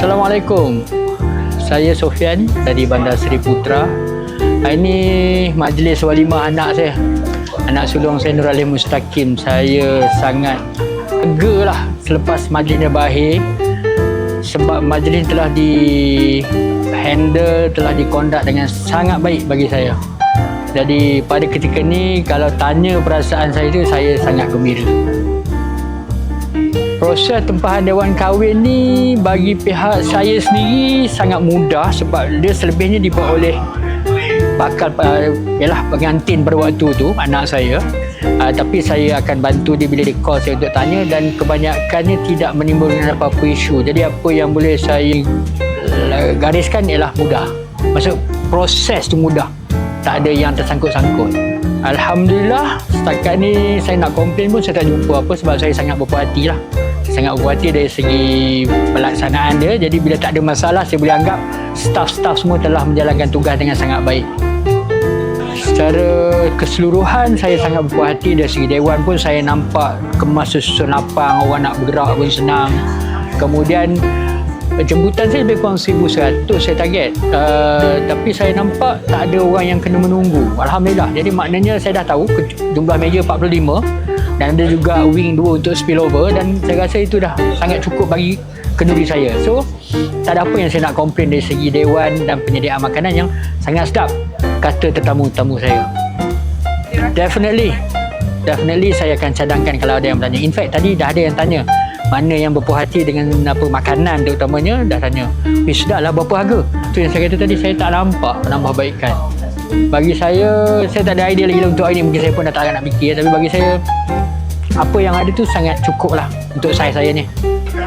Assalamualaikum. Saya Sofian dari Bandar Seri Putra. Ini majlis walimah anak saya. Anak sulung saya Nur Alim Mustaqim. Saya sangat lega lah selepas majlisnya berakhir. Sebab majlis telah di-handle, telah dikondak dengan sangat baik bagi saya. Jadi pada ketika ni kalau tanya perasaan saya tu, saya sangat gembira. Proses tempahan dewan kahwin ni bagi pihak saya sendiri sangat mudah sebab dia selebihnya dibuat oleh bakal pengantin pada waktu tu, anak saya. Tapi saya akan bantu dia bila dia call saya untuk tanya, dan kebanyakannya tidak menimbulkan apa-apa isu. Jadi apa yang boleh saya gariskan ialah mudah. Maksud proses tu mudah. Tak ada yang tersangkut-sangkut. Alhamdulillah, setakat ni saya nak komplain pun saya tak jumpa apa, sebab saya sangat berpuas hati lah. Sangat berpuas hati dari segi pelaksanaan dia. Jadi bila tak ada masalah, saya boleh anggap staf-staf semua telah menjalankan tugas dengan sangat baik. Secara keseluruhan saya sangat berpuas hati. Dari segi dewan pun saya nampak kemas susun lapang, orang nak bergerak pun senang. Kemudian jemputan saya lebih kurang 1,100 saya target. Tapi saya nampak tak ada orang yang kena menunggu. Alhamdulillah. Jadi maknanya saya dah tahu jumlah meja 45 dan ada juga wing 2 untuk spillover, dan saya rasa itu dah sangat cukup bagi kenduri saya. So tak ada apa yang saya nak komplain dari segi dewan dan penyediaan makanan yang sangat sedap, kata tetamu-tetamu saya. Definitely saya akan cadangkan kalau ada yang bertanya. In fact tadi dah ada yang tanya mana yang berpuas hati dengan apa makanan terutamanya, dah tanya, sedap lah, berapa harga? Tu yang saya kata tadi, saya tak nampak penambahbaikan. Bagi saya tak ada idea lagi untuk hari ni, mungkin saya pun dah tak nak fikir. Tapi bagi saya, apa yang ada tu sangat cukup lah untuk saya ni.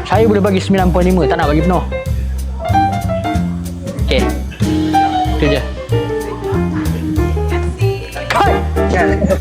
Saya boleh bagi 9.5, tak nak bagi penuh. Okey, itu je. Cut!